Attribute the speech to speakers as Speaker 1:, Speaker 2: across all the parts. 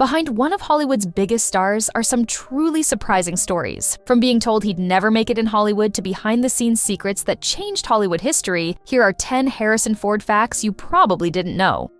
Speaker 1: Behind one of Hollywood's biggest stars are some truly surprising stories. From being told he'd never make it in Hollywood to behind-the-scenes secrets that changed Hollywood history, here are 10 Harrison Ford facts you probably didn't know.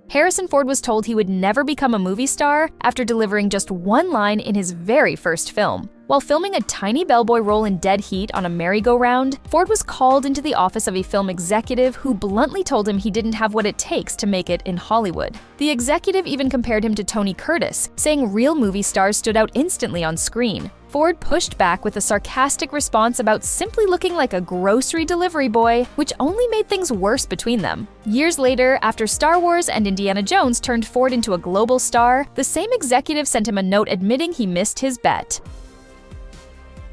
Speaker 1: Harrison Ford was told he would never become a movie star after delivering just one line in his very first film. While filming a tiny bellboy role in Dead Heat on a merry-go-round, Ford was called into the office of a film executive who bluntly told him he didn't have what it takes to make it in Hollywood. The executive even compared him to Tony Curtis, saying real movie stars stood out instantly on screen. Ford pushed back with a sarcastic response about simply looking like a grocery delivery boy, which only made things worse between them. Years later, after Star Wars and Indiana Jones turned Ford into a global star, the same executive sent him a note admitting he missed his bet.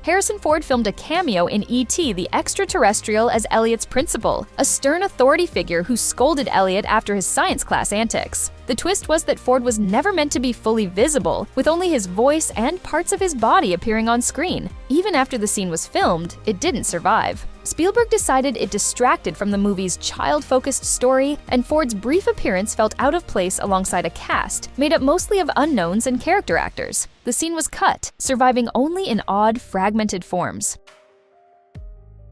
Speaker 1: Harrison Ford filmed a cameo in E.T. the Extraterrestrial as Elliot's principal, a stern authority figure who scolded Elliot after his science class antics. The twist was that Ford was never meant to be fully visible, with only his voice and parts of his body appearing on screen. Even after the scene was filmed, it didn't survive. Spielberg decided it distracted from the movie's child-focused story, and Ford's brief appearance felt out of place alongside a cast made up mostly of unknowns and character actors. The scene was cut, surviving only in odd, fragmented forms.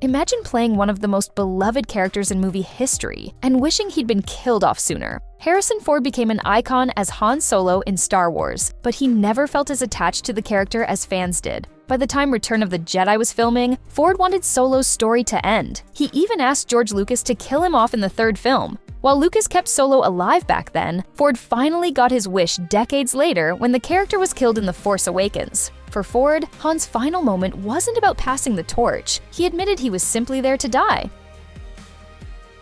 Speaker 1: Imagine playing one of the most beloved characters in movie history and wishing he'd been killed off sooner. Harrison Ford became an icon as Han Solo in Star Wars, but he never felt as attached to the character as fans did. By the time Return of the Jedi was filming, Ford wanted Solo's story to end. He even asked George Lucas to kill him off in the third film. While Lucas kept Solo alive back then, Ford finally got his wish decades later when the character was killed in The Force Awakens. For Ford, Han's final moment wasn't about passing the torch. He admitted he was simply there to die.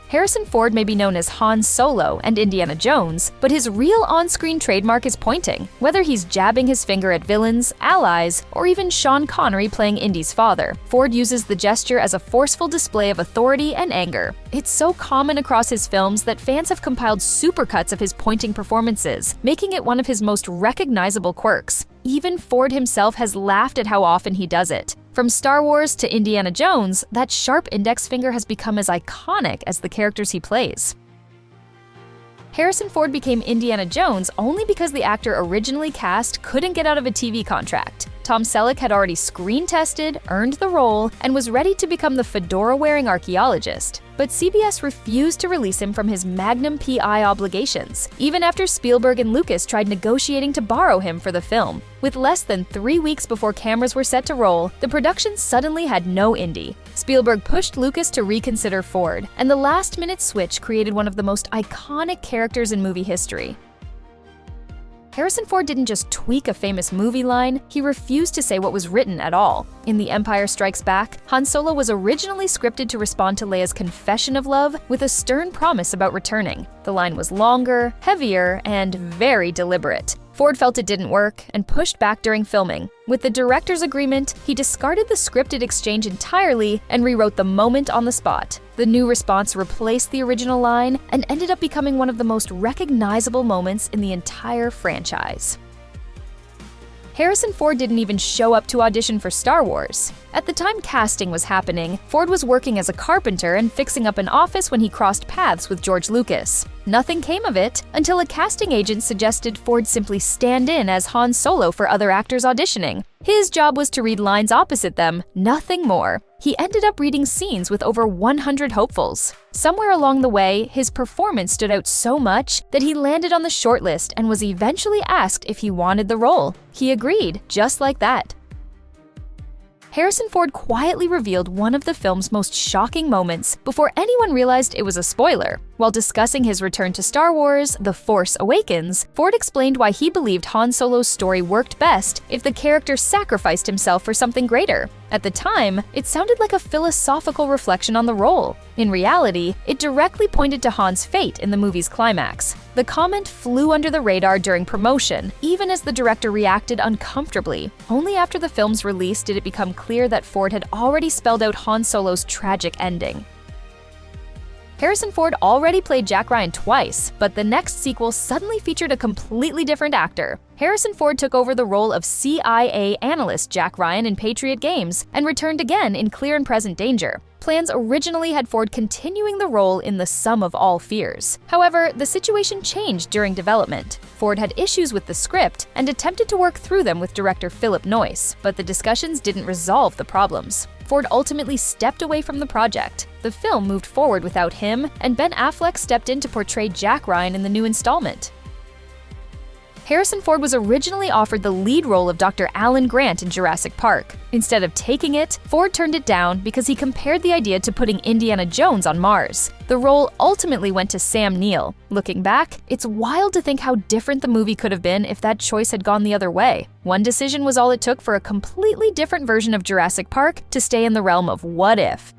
Speaker 1: Harrison Ford may be known as Han Solo and Indiana Jones, but his real on-screen trademark is pointing. Whether he's jabbing his finger at villains, allies, or even Sean Connery playing Indy's father, Ford uses the gesture as a forceful display of authority and anger. It's so common across his films that fans have compiled supercuts of his pointing performances, making it one of his most recognizable quirks. Even Ford himself has laughed at how often he does it. From Star Wars to Indiana Jones, that sharp index finger has become as iconic as the characters he plays. Harrison Ford became Indiana Jones only because the actor originally cast couldn't get out of a TV contract. Tom Selleck had already screen-tested, earned the role, and was ready to become the fedora-wearing archaeologist. But CBS refused to release him from his Magnum PI obligations, even after Spielberg and Lucas tried negotiating to borrow him for the film. With less than 3 weeks before cameras were set to roll, the production suddenly had no Indy. Spielberg pushed Lucas to reconsider Ford, and the last-minute switch created one of the most iconic characters in movie history. Harrison Ford didn't just tweak a famous movie line, he refused to say what was written at all. In The Empire Strikes Back, Han Solo was originally scripted to respond to Leia's confession of love with a stern promise about returning. The line was longer, heavier, and very deliberate. Ford felt it didn't work and pushed back during filming. With the director's agreement, he discarded the scripted exchange entirely and rewrote the moment on the spot. The new response replaced the original line and ended up becoming one of the most recognizable moments in the entire franchise. Harrison Ford didn't even show up to audition for Star Wars. At the time casting was happening, Ford was working as a carpenter and fixing up an office when he crossed paths with George Lucas. Nothing came of it until a casting agent suggested Ford simply stand in as Han Solo for other actors auditioning. His job was to read lines opposite them, nothing more. He ended up reading scenes with over 100 hopefuls. Somewhere along the way, his performance stood out so much that he landed on the shortlist and was eventually asked if he wanted the role. He agreed, just like that. Harrison Ford quietly revealed one of the film's most shocking moments before anyone realized it was a spoiler. While discussing his return to Star Wars, The Force Awakens, Ford explained why he believed Han Solo's story worked best if the character sacrificed himself for something greater. At the time, it sounded like a philosophical reflection on the role. In reality, it directly pointed to Han's fate in the movie's climax. The comment flew under the radar during promotion, even as the director reacted uncomfortably. Only after the film's release did it become clear that Ford had already spelled out Han Solo's tragic ending. Harrison Ford already played Jack Ryan twice, but the next sequel suddenly featured a completely different actor. Harrison Ford took over the role of CIA analyst Jack Ryan in Patriot Games and returned again in Clear and Present Danger. Plans originally had Ford continuing the role in The Sum of All Fears. However, the situation changed during development. Ford had issues with the script and attempted to work through them with director Philip Noyce, but the discussions didn't resolve the problems. Ford ultimately stepped away from the project. The film moved forward without him, and Ben Affleck stepped in to portray Jack Ryan in the new installment. Harrison Ford was originally offered the lead role of Dr. Alan Grant in Jurassic Park. Instead of taking it, Ford turned it down because he compared the idea to putting Indiana Jones on Mars. The role ultimately went to Sam Neill. Looking back, it's wild to think how different the movie could have been if that choice had gone the other way. One decision was all it took for a completely different version of Jurassic Park to stay in the realm of what if.